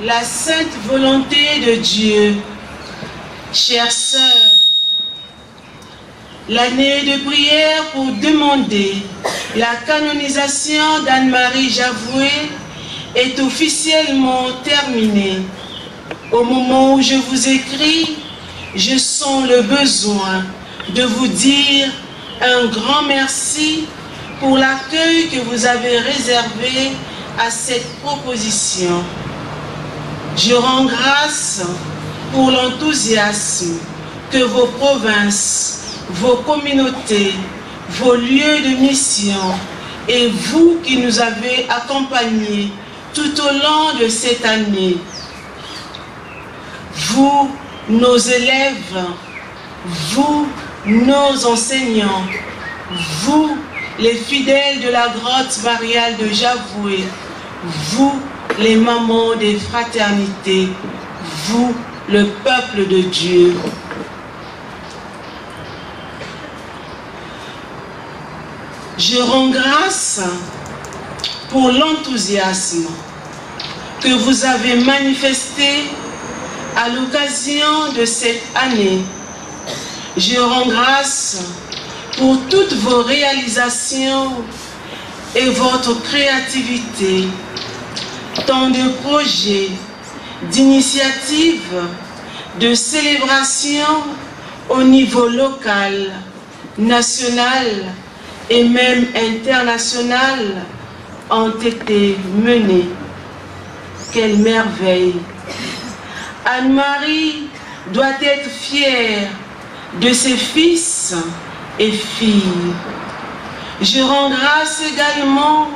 la sainte volonté de Dieu. Chères sœurs, l'année de prière pour demander la canonisation d'Anne-Marie Javoué est officiellement terminée. Au moment où je vous écris, je sens le besoin de vous dire un grand merci pour l'accueil que vous avez réservé à cette proposition. Je rends grâce pour l'enthousiasme que vos provinces, vos communautés, vos lieux de mission et vous qui nous avez accompagnés tout au long de cette année. Vous, nos élèves, vous, nos enseignants, vous, les fidèles de la grotte mariale de Javoué, vous, les mamans des fraternités, vous, le peuple de Dieu. Je rends grâce pour l'enthousiasme que vous avez manifesté à l'occasion de cette année. Je rends grâce pour toutes vos réalisations et votre créativité, tant de projets, d'initiatives, de célébrations au niveau local, national et même international ont été menés. Quelle merveille! Anne-Marie doit être fière de ses fils et filles. Je rends grâce également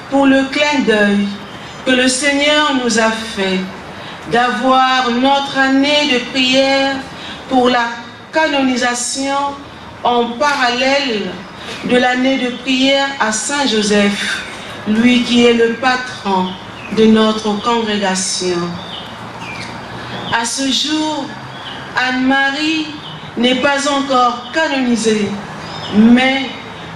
pour le clin d'œil que le Seigneur nous a fait d'avoir notre année de prière pour la canonisation en parallèle de l'année de prière à Saint-Joseph, lui qui est le patron de notre congrégation. À ce jour, Anne-Marie n'est pas encore canonisée, mais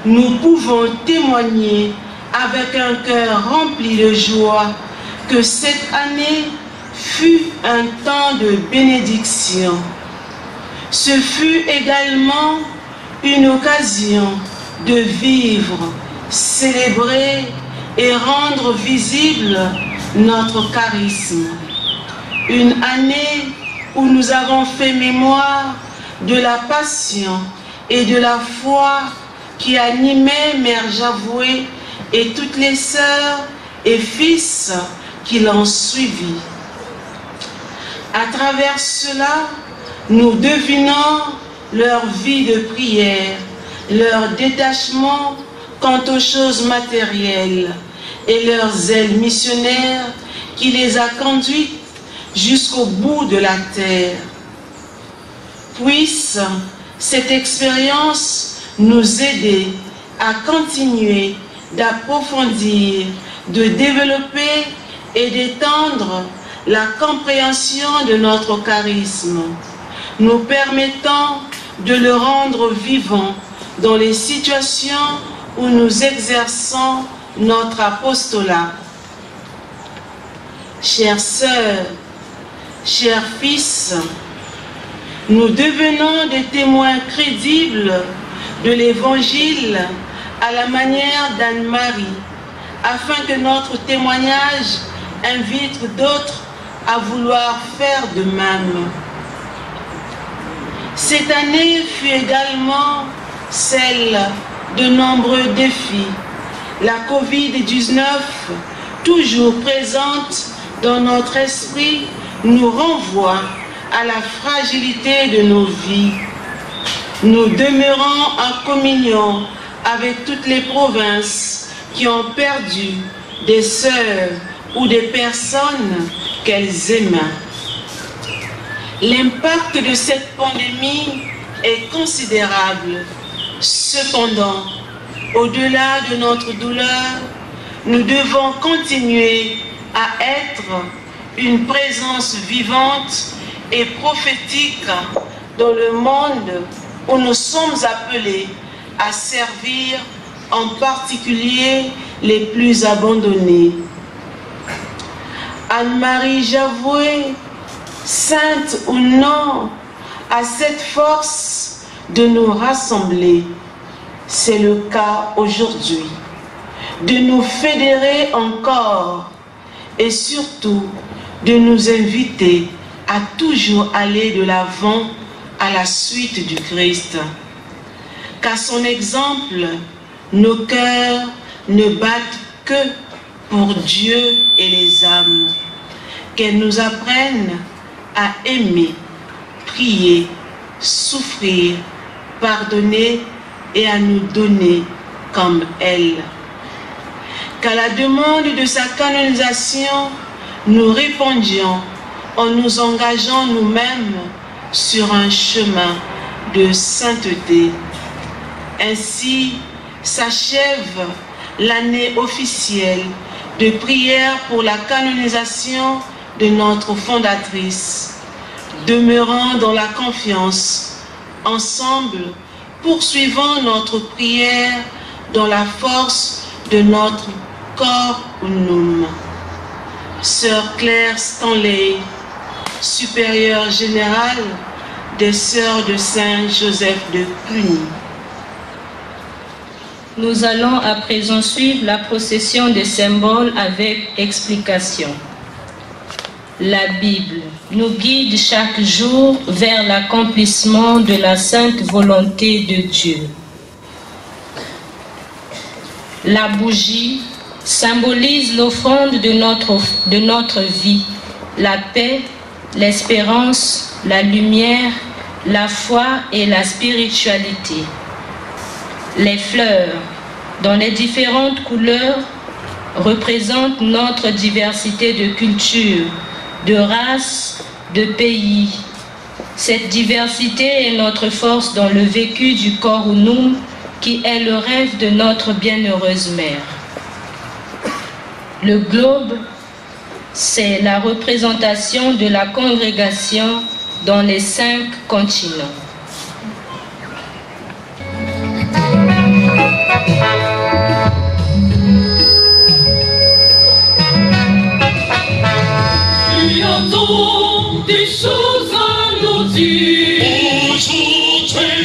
nous pouvons témoigner avec un cœur rempli de joie que cette année fut un temps de bénédiction. Ce fut également une occasion de vivre, célébrer et rendre visible notre charisme. Une année où nous avons fait mémoire de la passion et de la foi qui animait Mère Javoué et toutes les sœurs et fils qui l'ont suivi. À travers cela, nous devinons leur vie de prière, leur détachement quant aux choses matérielles et leur zèle missionnaire qui les a conduites jusqu'au bout de la terre. Puisse cette expérience nous aider à continuer d'approfondir, de développer et d'étendre la compréhension de notre charisme, nous permettant de le rendre vivant dans les situations où nous exerçons notre apostolat. Chères sœurs, chers fils, nous devenons des témoins crédibles de l'Évangile à la manière d'Anne-Marie, afin que notre témoignage invite d'autres à vouloir faire de même. Cette année fut également celle de nombreux défis. La Covid-19, toujours présente dans notre esprit, nous renvoie à la fragilité de nos vies. Nous demeurons en communion avec toutes les provinces qui ont perdu des sœurs ou des personnes qu'elles aimaient. L'impact de cette pandémie est considérable. Cependant, au-delà de notre douleur, nous devons continuer à être une présence vivante et prophétique dans le monde où nous sommes appelés à servir, en particulier les plus abandonnés. Anne-Marie Javoué, sainte ou non, a cette force de nous rassembler. C'est le cas aujourd'hui, de nous fédérer encore et surtout de nous inviter à toujours aller de l'avant à la suite du Christ. Qu'à son exemple, nos cœurs ne battent que pour Dieu et les âmes. Qu'elle nous apprenne à aimer, prier, souffrir, pardonner et à nous donner comme elle. Qu'à la demande de sa canonisation, nous répondions en nous engageant nous-mêmes sur un chemin de sainteté. Ainsi s'achève l'année officielle de prière pour la canonisation de notre fondatrice. Demeurant dans la confiance, ensemble, poursuivons notre prière dans la force de notre corps unum. Sœur Claire Stanley, supérieure générale des Sœurs de Saint-Joseph de Cluny. Nous allons à présent suivre la procession des symboles avec explication. La Bible nous guide chaque jour vers l'accomplissement de la sainte volonté de Dieu. La bougie symbolise l'offrande de notre vie, la paix, l'espérance, la lumière, la foi et la spiritualité. Les fleurs, dans les différentes couleurs, représentent notre diversité de culture, de race, de pays. Cette diversité est notre force dans le vécu du corps unum, qui est le rêve de notre bienheureuse mère. Le globe, c'est la représentation de la congrégation dans les 5 continents. Tu entends des choses à nous dire. Aujourd'hui,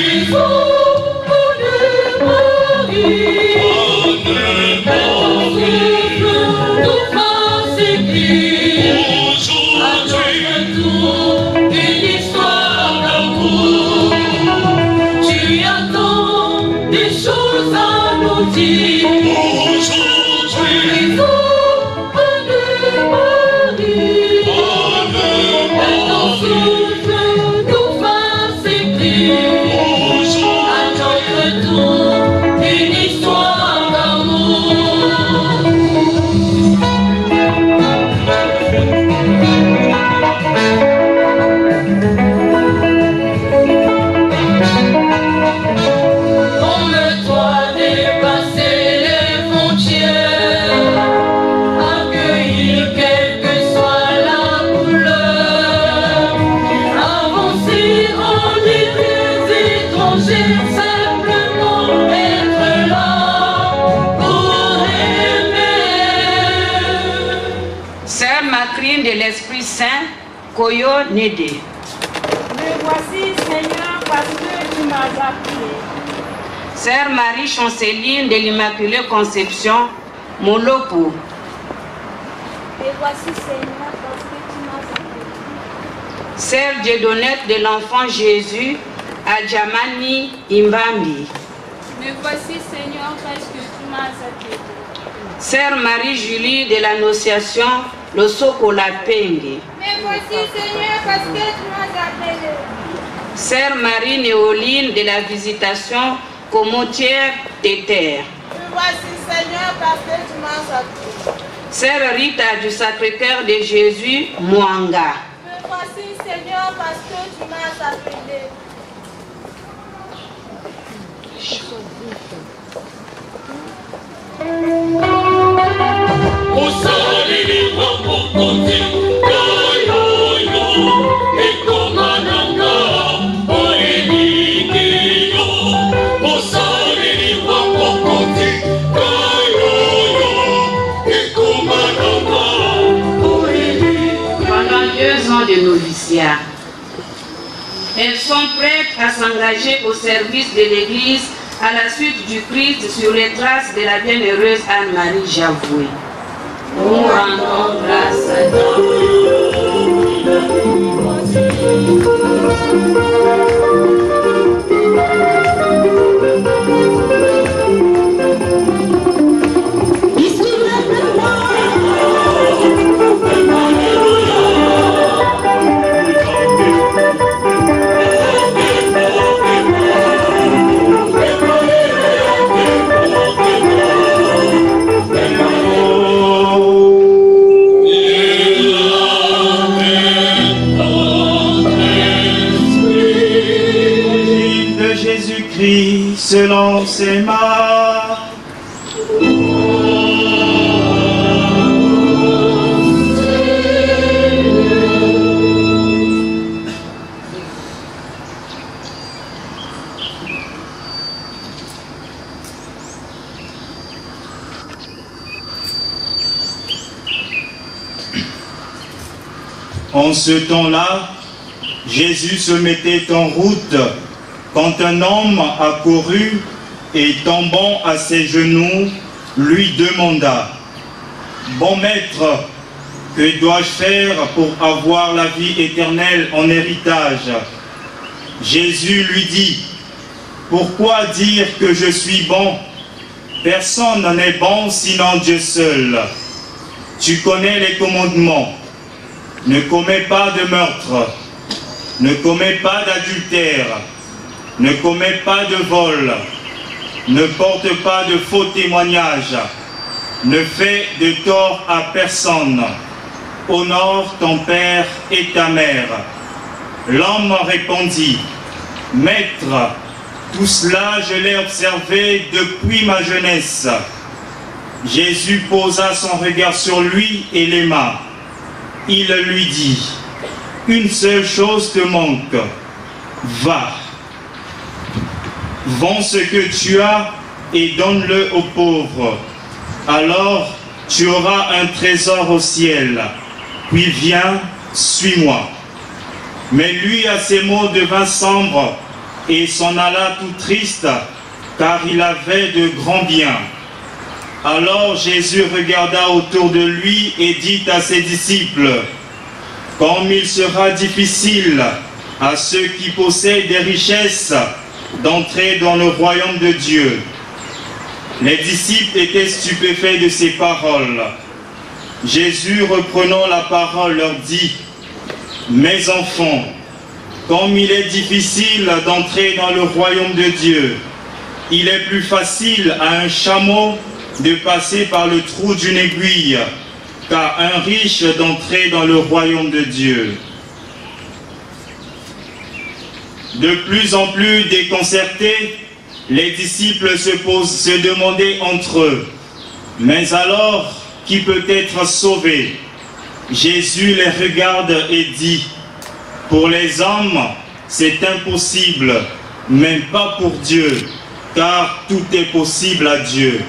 de l'Esprit Saint, Koyo Nédé. Me voici, Seigneur, parce que tu m'as appelé. Sœur Marie Chanceline de l'Immaculée Conception, Molopo. Me voici, Seigneur, parce que tu m'as appelé. Sœur Dieudonnette de l'Enfant Jésus, Adjamani Imbambi. Me voici, Seigneur, parce que tu m'as appelé. Sœur Marie-Julie de l'Annonciation, le Sokola Penge. Me voici, Seigneur, parce que tu m'as appelé. Sœur Marie-Néoline de la Visitation, Comotière des Terres. Me voici, Seigneur, parce que tu m'as appelé. Sœur Rita du Sacré-Cœur de Jésus, Mwanga. Me voici, Seigneur, parce que tu m'as appelé. Oh, 2 ans de noviciat. Elles sont prêtes à s'engager au service de l'Église à la suite du Christ sur les traces de la bienheureuse Anne-Marie Javoué. Nous rendons grâce à selon ses marques. En ce temps-là, Jésus se mettait en route quand un homme accourut et tombant à ses genoux, lui demanda: « Bon maître, que dois-je faire pour avoir la vie éternelle en héritage ?» Jésus lui dit: « Pourquoi dire que je suis bon? Personne n'est bon sinon Dieu seul. Tu connais les commandements. Ne commets pas de meurtre, ne commets pas d'adultère, ne commets pas de vol, ne porte pas de faux témoignages, ne fais de tort à personne, honore ton père et ta mère. » L'homme répondit: « Maître, tout cela je l'ai observé depuis ma jeunesse. » Jésus posa son regard sur lui et l'aima. Il lui dit: « Une seule chose te manque. Va, vends ce que tu as et donne-le aux pauvres. Alors tu auras un trésor au ciel. Puis viens, suis-moi. » Mais lui, à ces mots, devint sombre et s'en alla tout triste, car il avait de grands biens. Alors Jésus regarda autour de lui et dit à ses disciples: « Comme il sera difficile à ceux qui possèdent des richesses d'entrer dans le royaume de Dieu. » Les disciples étaient stupéfaits de ces paroles. Jésus, reprenant la parole, leur dit: « Mes enfants, comme il est difficile d'entrer dans le royaume de Dieu, il est plus facile à un chameau de passer par le trou d'une aiguille qu'à un riche d'entrer dans le royaume de Dieu. » De plus en plus déconcertés, les disciples se demandaient entre eux: « Mais alors, qui peut être sauvé ?» Jésus les regarde et dit: « Pour les hommes, c'est impossible, mais pas pour Dieu, car tout est possible à Dieu. »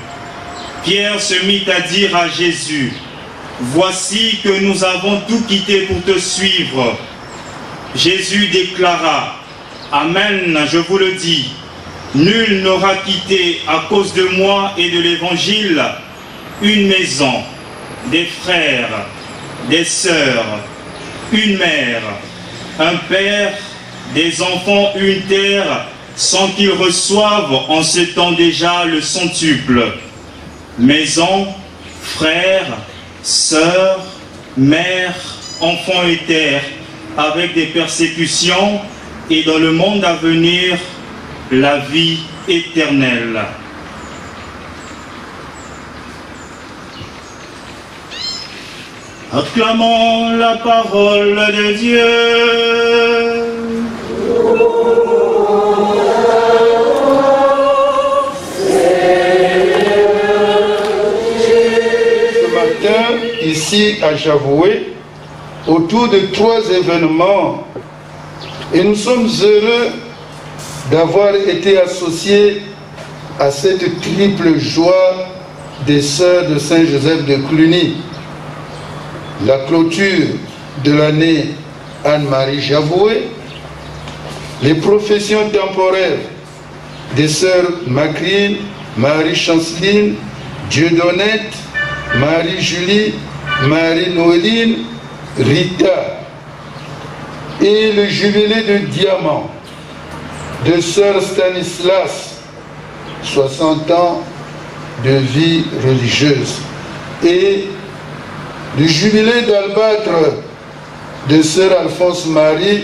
Pierre se mit à dire à Jésus: « Voici que nous avons tout quitté pour te suivre. » Jésus déclara: « Amen, je vous le dis, nul n'aura quitté à cause de moi et de l'Évangile une maison, des frères, des sœurs, une mère, un père, des enfants, une terre, sans qu'ils reçoivent en ce temps déjà le centuple. Maison, frères, sœurs, mères, enfants et terre, avec des persécutions, et dans le monde à venir, la vie éternelle. » Acclamons la parole de Dieu. Ce matin, ici à Javoué, autour de 3 événements, et nous sommes heureux d'avoir été associés à cette triple joie des sœurs de Saint-Joseph de Cluny. La clôture de l'année Anne-Marie Javoué, les professions temporaires des sœurs Macrine, Marie-Chanceline, Dieudonnette, Marie-Julie, Marie-Noéline, Rita, et le jubilé de diamant de sœur Stanislas, 60 ans de vie religieuse, et le jubilé d'albâtre de sœur Alphonse Marie,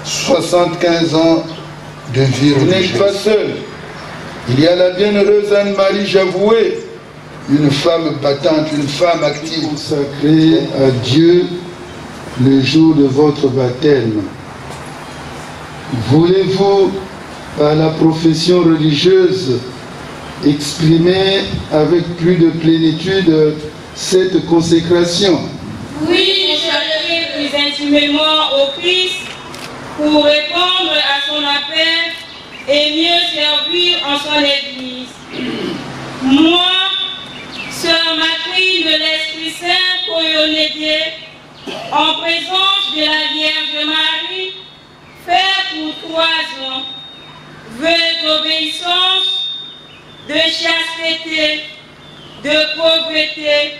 75 ans de vie religieuse. Vous n'êtes pas seul. Il y a la bienheureuse Anne-Marie Javoué, une femme battante, une femme active, consacrée à Dieu le jour de votre baptême. Voulez-vous, par la profession religieuse, exprimer avec plus de plénitude cette consécration? Oui, consacrer plus intimement au Christ pour répondre à son appel et mieux servir en son Église. Moi, sœur Macrine de l'Esprit Saint Coyonédier, en présence de la Vierge Marie, faire pour 3 ans vœu d'obéissance, de chasteté, de pauvreté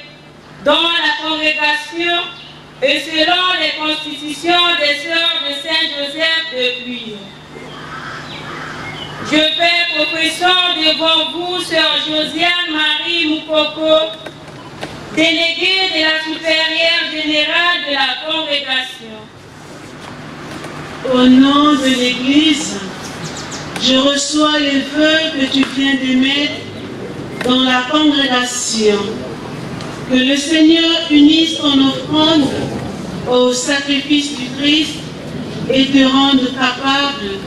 dans la congrégation et selon les constitutions des sœurs de Saint-Joseph de Pluie. Je fais profession devant vous, sœur Josiane Marie Moukoko, déléguée de la supérieure générale de la congrégation. Au nom de l'Église, je reçois les vœux que tu viens d'émettre dans la congrégation. Que le Seigneur unisse ton offrande au sacrifice du Christ et te rende capable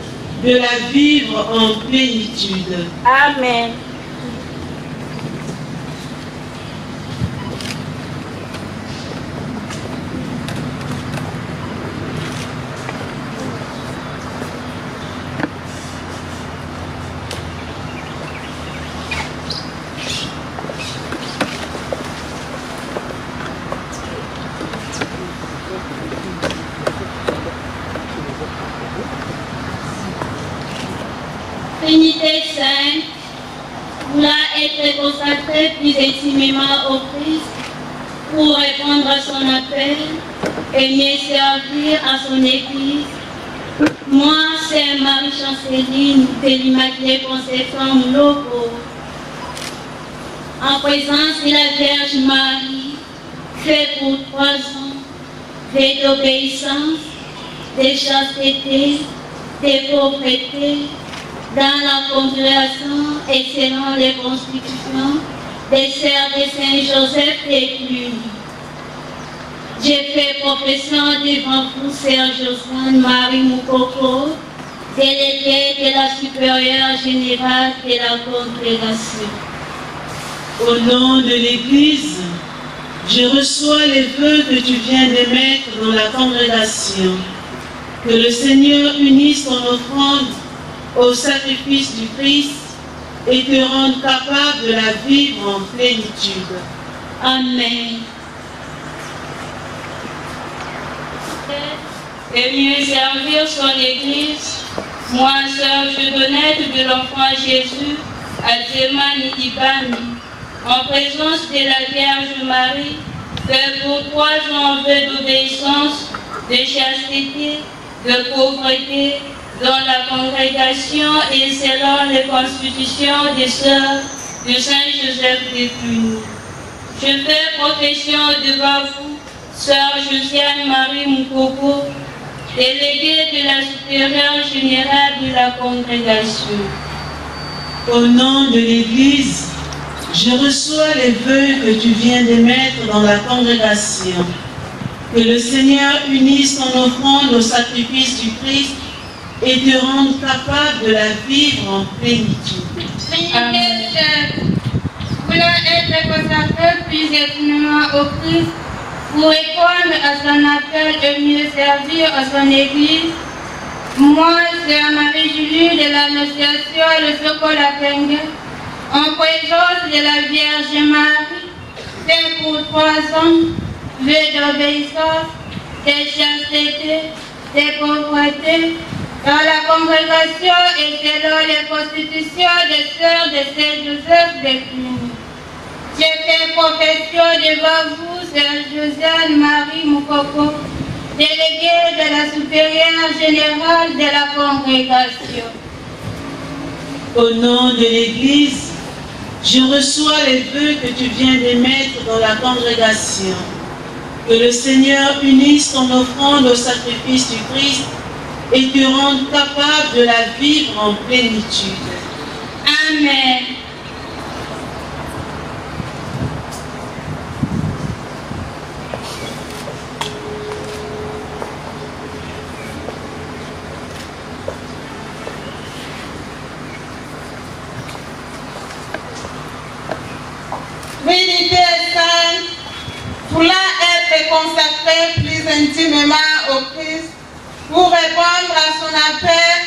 de la vivre en plénitude. Amen. Trinité Sainte, voulant être consacré plus intimement au Christ pour répondre à son appel et mieux servir à son Église. Moi, c'est Marie-Chanceline de l'Immaculée Conception Mouloko, en présence de la Vierge Marie, fait pour 3 ans, fait d'obéissance, de chasteté, de pauvreté, dans la congrégation et selon les constitutions des sœurs de Saint-Joseph de Cluny. J'ai fait profession devant vous, sœur Josiane Marie Moukoko, déléguée de la supérieure générale de la congrégation. Au nom de l'Église, je reçois les vœux que tu viens d'émettre dans la congrégation. Que le Seigneur unisse ton offrande au sacrifice du Christ et te rende capable de la vivre en plénitude. Amen. Et mieux servir son Église, moi, sœur Dieudonnette de l'Enfant Jésus, à Djemani Ibani, en présence de la Vierge Marie, fait pour 3 ans vœu d'obéissance, de chasteté, de pauvreté, dans la congrégation et selon les constitutions des sœurs de Saint-Joseph de Cluny. Je fais profession devant vous, sœur Josiane Marie Moukoko, déléguée de la supérieure générale de la congrégation. Au nom de l'Église, je reçois les vœux que tu viens d'émettre dans la congrégation. Que le Seigneur unisse ton offrande au sacrifice du Christ et te rende capable de la vivre en plénitude. Amen. Voulant être consacré plus intimement au Christ pour répondre à son appel et mieux servir à son Église, moi, sœur Marie-Julie de l'Annonciation de Sokola-Kenge, en présence de la Vierge Marie, fait pour 3 ans, vœu d'obéissance, de chasteté, de pauvreté, dans la congrégation et selon les constitutions des sœurs de Saint-Joseph de Cluny. Je fais profession devant vous, Sœur Josiane Marie Moukoko, déléguée de la supérieure générale de la congrégation. Au nom de l'Église, je reçois les vœux que tu viens d'émettre dans la congrégation. Que le Seigneur unisse ton offrande au sacrifice du Christ et te rende capable de la vivre en plénitude. Amen. Trinité sainte, voulant être consacrée plus intimement au Christ, pour répondre à son appel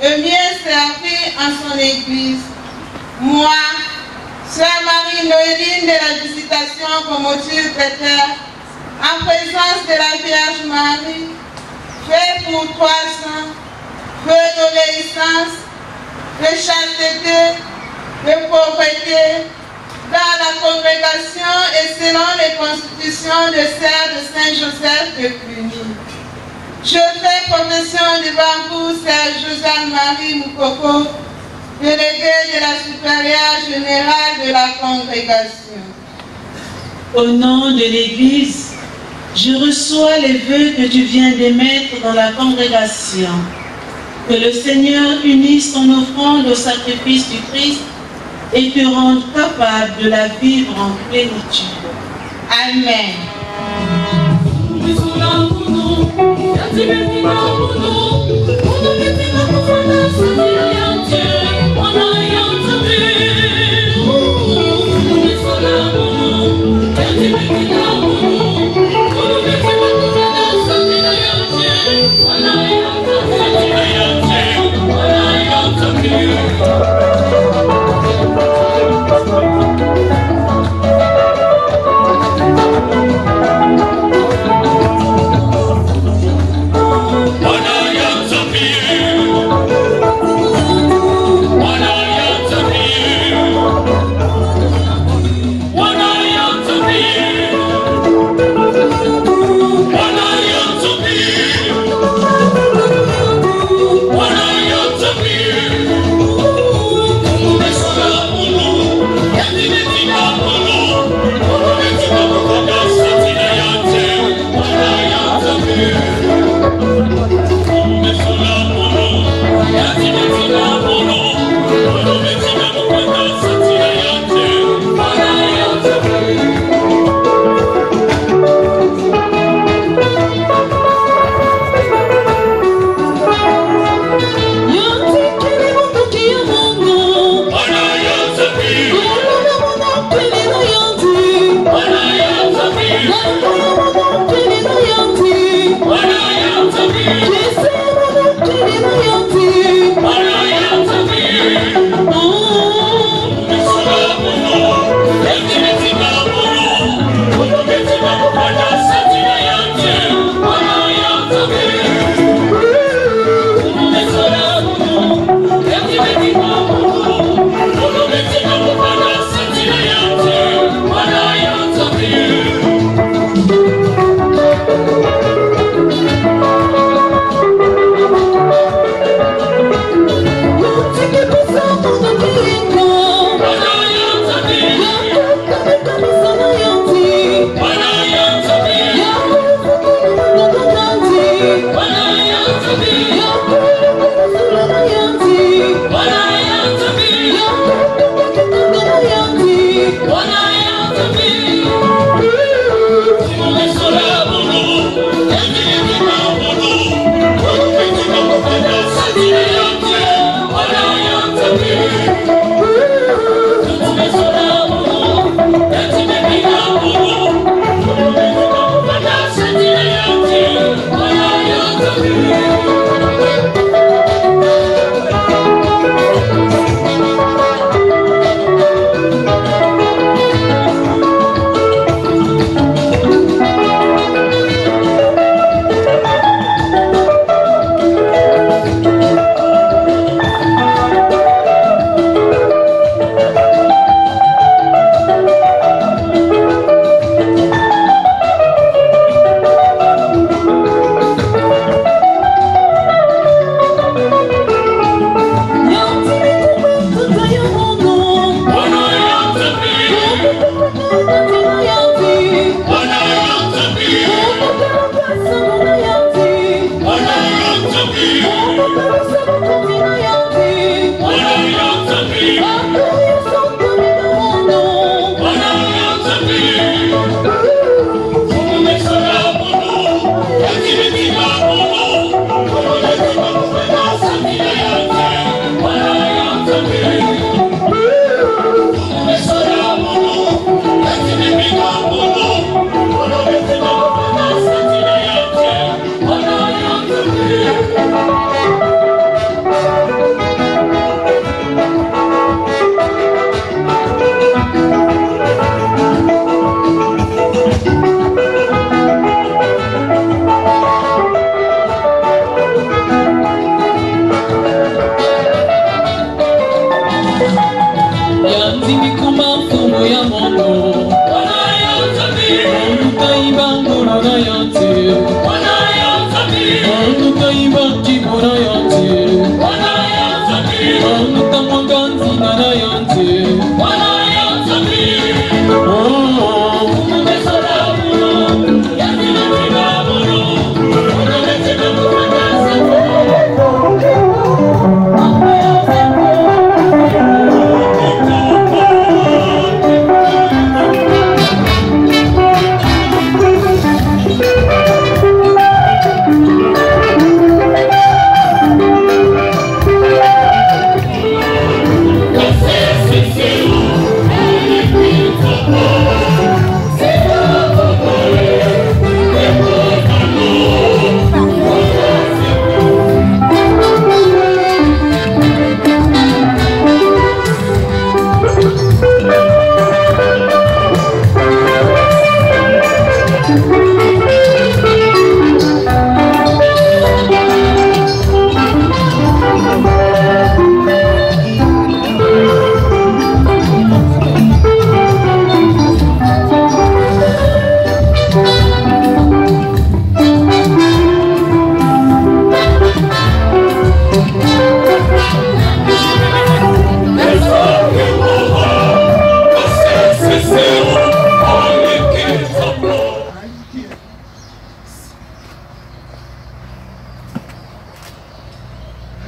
et mieux servir en son Église. Moi, Sœur Marie-Noéline de la Visitation Commoture Terre, en présence de la Vierge Marie, fais pour toi saint, feu d'obéissance, de chasteté, de pauvreté, dans la congrégation et selon les constitutions de sœurs de Saint-Joseph de Cluny. Je fais profession devant vous, Sœur Josiane Marie Moukoko, déléguée de la supérieure générale de la congrégation. Au nom de l'Église, je reçois les vœux que tu viens d'émettre dans la congrégation. Que le Seigneur unisse ton offrande au sacrifice du Christ et te rende capable de la vivre en plénitude. Amen. What I am to be.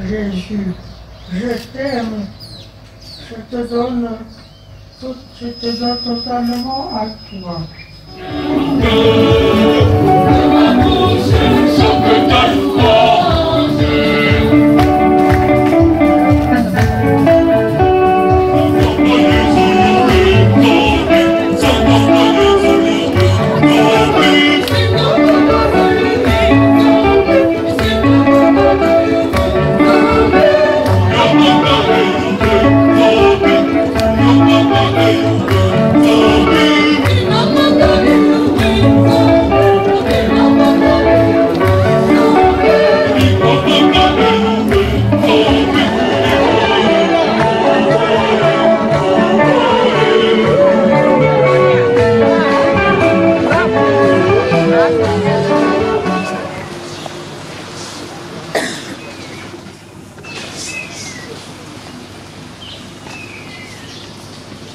Jésus, je t'aime, je te donne totalement à toi.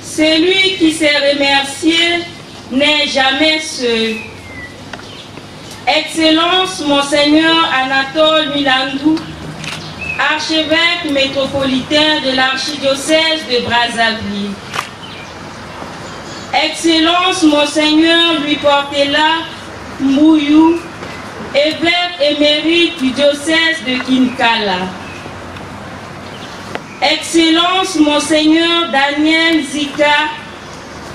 Celui qui s'est remercié n'est jamais seul. Excellence, Monseigneur Anatole Milandou, archevêque métropolitain de l'archidiocèse de Brazzaville. Excellence, Monseigneur Louis Portela Mbouyou, évêque émérite du diocèse de Kinkala. Excellence, Monseigneur Daniel Zika,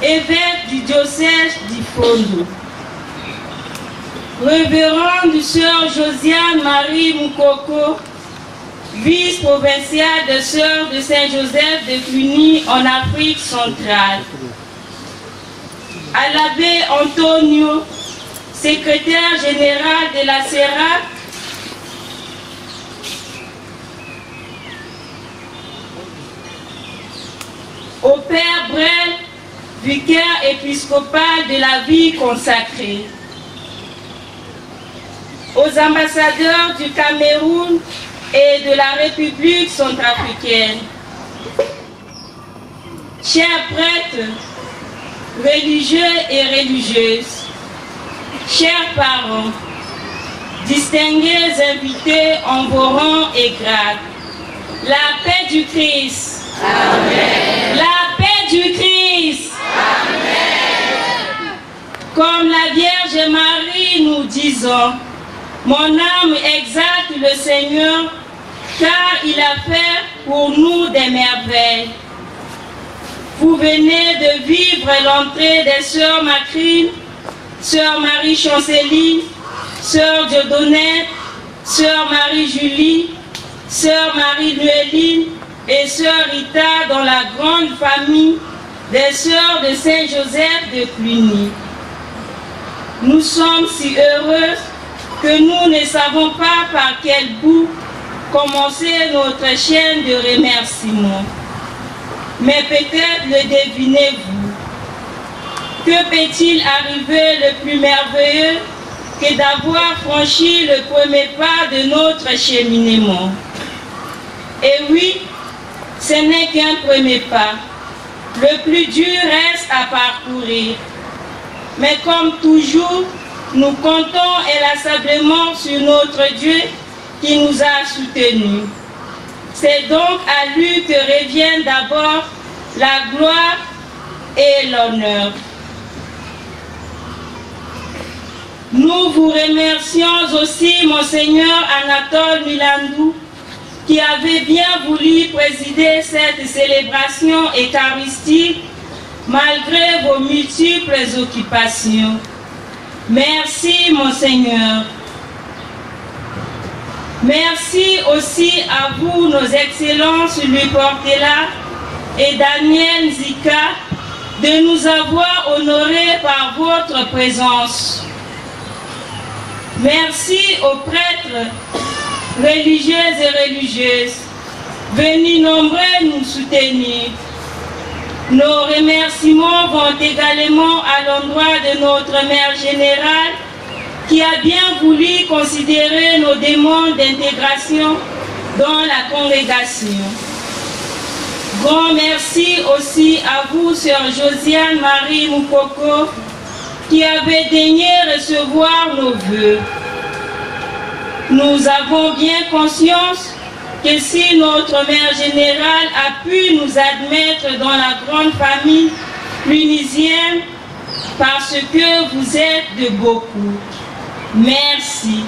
évêque du diocèse d'Ifondo. Révérende Sœur Josiane Marie Moukoko, vice-provinciale de Sœurs de Saint-Joseph de Cluny en Afrique centrale. À l'abbé Antonio, secrétaire général de la CERAC, au Père Brel, vicaire épiscopal de la vie consacrée, aux ambassadeurs du Cameroun et de la République centrafricaine, chers prêtres, religieux et religieuses, chers parents, distingués invités en vos rangs et grades, la paix du Christ. Amen. La paix du Christ. Amen. Comme la Vierge Marie nous disons, mon âme exalte le Seigneur, car il a fait pour nous des merveilles. Vous venez de vivre l'entrée des sœurs Macrine, sœur Marie Chanceline, sœur Dieudonnette, sœur Marie-Julie, sœur Marie-Noéline et sœur Rita dans la grande famille des sœurs de Saint-Joseph de Cluny. Nous sommes si heureux que nous ne savons pas par quel bout commencer notre chaîne de remerciements. Mais peut-être le devinez-vous. Que peut-il arriver le plus merveilleux que d'avoir franchi le premier pas de notre cheminement? Et oui, ce n'est qu'un premier pas. Le plus dur reste à parcourir. Mais comme toujours, nous comptons inlassablement sur notre Dieu qui nous a soutenus. C'est donc à lui que revient d'abord la gloire et l'honneur. Nous vous remercions aussi, Monseigneur Anatole Milandou, qui avait bien voulu présider cette célébration eucharistique malgré vos multiples occupations. Merci, Monseigneur. Merci aussi à vous, nos excellences Louis Portela et Daniel Zika, de nous avoir honorés par votre présence. Merci aux prêtres, religieuses et religieuses, venus nombreux nous soutenir. Nos remerciements vont également à l'endroit de notre mère générale qui a bien voulu considérer nos demandes d'intégration dans la congrégation. Grand merci aussi à vous, sœur Josiane Marie Moukoko, qui avez daigné recevoir nos vœux. Nous avons bien conscience que si notre Mère Générale a pu nous admettre dans la grande famille clunisienne, parce que vous êtes de beaucoup. Merci.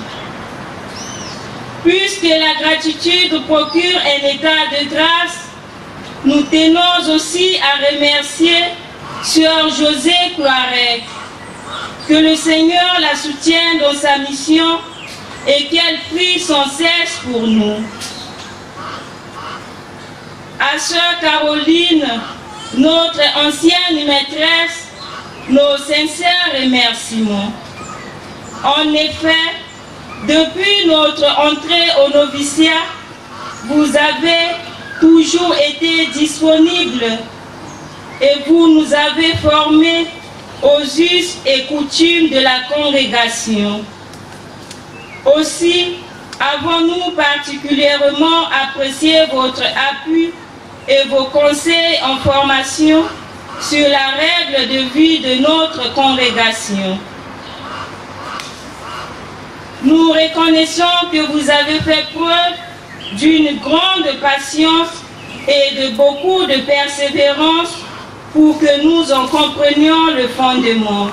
Puisque la gratitude procure un état de grâce, nous tenons aussi à remercier Sœur José Cloirec. Que le Seigneur la soutienne dans sa mission et qu'elle prie sans cesse pour nous. À Sœur Caroline, notre ancienne maîtresse, nos sincères remerciements. En effet, depuis notre entrée au noviciat, vous avez toujours été disponible et vous nous avez formés aux us et coutumes de la congrégation. Aussi, avons-nous particulièrement apprécié votre appui et vos conseils en formation sur la règle de vie de notre congrégation. Nous reconnaissons que vous avez fait preuve d'une grande patience et de beaucoup de persévérance pour que nous en comprenions le fondement.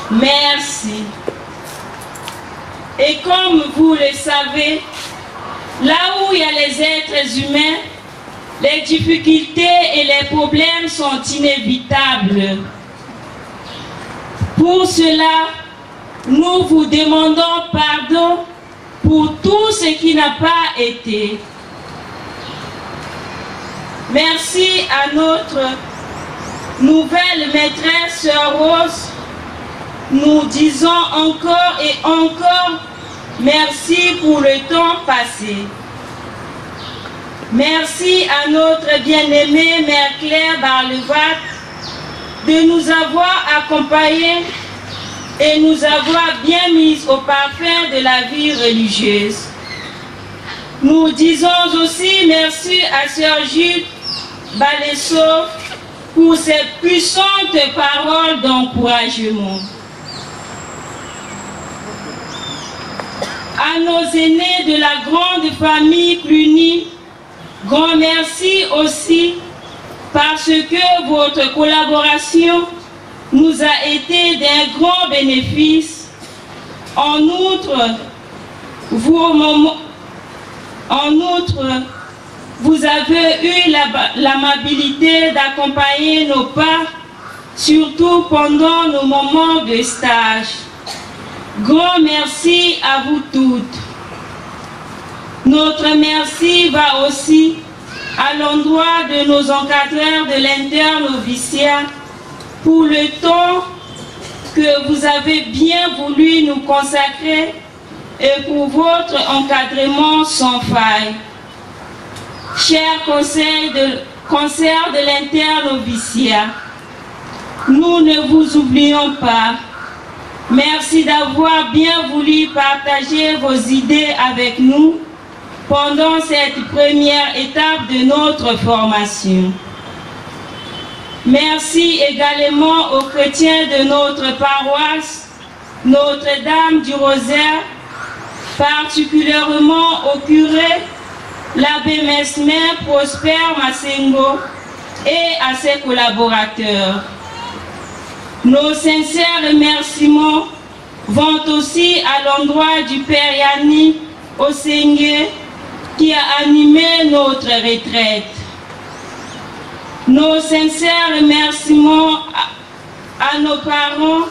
Merci. Et comme vous le savez, là où il y a les êtres humains, les difficultés et les problèmes sont inévitables. Pour cela, nous vous demandons pardon pour tout ce qui n'a pas été. Merci à notre nouvelle maîtresse, Sœur Rose. Nous disons encore et encore merci pour le temps passé. Merci à notre bien-aimée Mère Claire Barlevat de nous avoir accompagnés et nous avoir bien mis au parfum de la vie religieuse. Nous disons aussi merci à Sœur Jude Balesso pour ses puissantes paroles d'encouragement. À nos aînés de la grande famille Cluny, grand merci aussi parce que votre collaboration nous a été d'un grand bénéfice. En outre, vous avez eu l'amabilité d'accompagner nos pas, surtout pendant nos moments de stage. Grand merci à vous toutes. Notre merci va aussi à l'endroit de nos encadreurs de l'internoviciat pour le temps que vous avez bien voulu nous consacrer et pour votre encadrement sans faille. Chers conseils de l'internoviciat, nous ne vous oublions pas. Merci d'avoir bien voulu partager vos idées avec nous pendant cette première étape de notre formation. Merci également aux chrétiens de notre paroisse, Notre-Dame du Rosaire, particulièrement au curé, l'abbé Mesmer Prosper Massengo et à ses collaborateurs. Nos sincères remerciements vont aussi à l'endroit du Père Yannick Osengue qui a animé notre retraite. Nos sincères remerciements à nos parents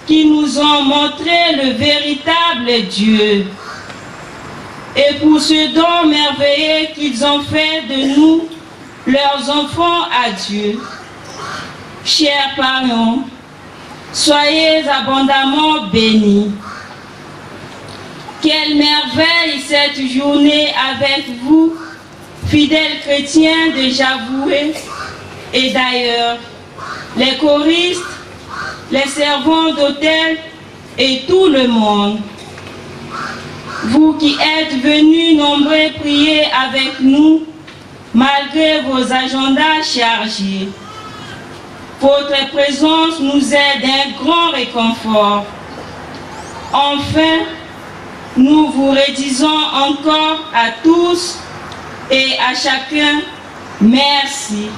qui nous ont montré le véritable Dieu et pour ce don merveilleux qu'ils ont fait de nous, leurs enfants à Dieu. Chers parents, soyez abondamment bénis. Quelle merveille cette journée avec vous, fidèles chrétiens de Javoué et d'ailleurs, les choristes, les servants d'hôtel et tout le monde. Vous qui êtes venus nombreux prier avec nous, malgré vos agendas chargés. Votre présence nous est d'un grand réconfort. Enfin, nous vous redisons encore à tous et à chacun, merci.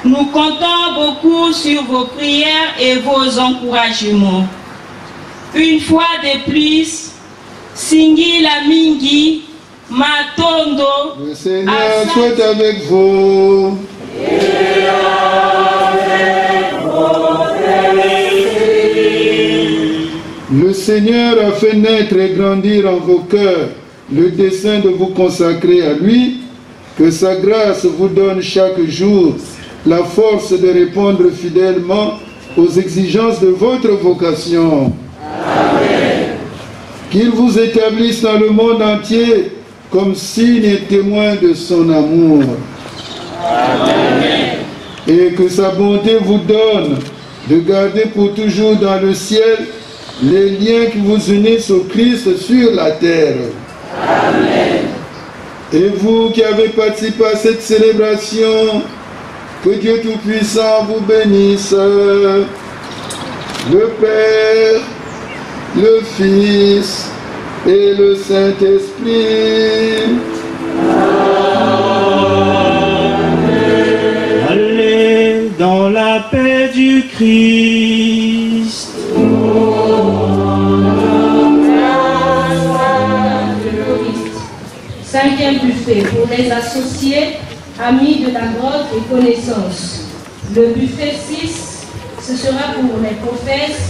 Nous comptons beaucoup sur vos prières et vos encouragements. Une fois de plus, Singila Mingi, Matondo. Le Seigneur soit avec vous. Le Seigneur a fait naître et grandir en vos cœurs le dessein de vous consacrer à lui. Que sa grâce vous donne chaque jour la force de répondre fidèlement aux exigences de votre vocation. Amen. Qu'il vous établisse dans le monde entier comme signe et témoin de son amour. Amen. Et que sa bonté vous donne de garder pour toujours dans le ciel les liens qui vous unissent au Christ sur la terre. Amen. Et vous qui avez participé à cette célébration, que Dieu Tout-Puissant vous bénisse, le Père, le Fils et le Saint-Esprit. Allez dans la paix du Christ. Cinquième buffet pour les associés, amis de la grotte et connaissances. Le buffet 6, ce sera pour les prophètes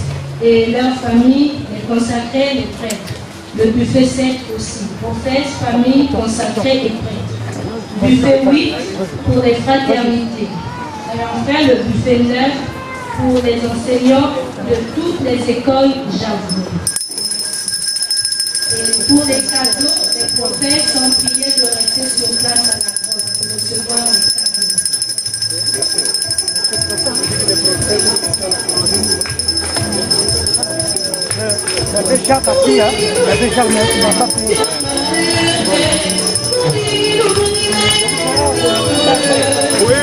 et leurs familles, les consacrés, les prêtres. Le buffet 7 aussi, prophètes, familles, consacrés et prêtres. Buffet 8 pour les fraternités. Et enfin le buffet 9 pour les enseignants de toutes les écoles Javoué. Et pour les cadeaux, les prophètes sont priés de rester sur place à la grotte pour recevoir les Il y a déjà parti, hein. Il y a déjà le mec qui va pas. Oui.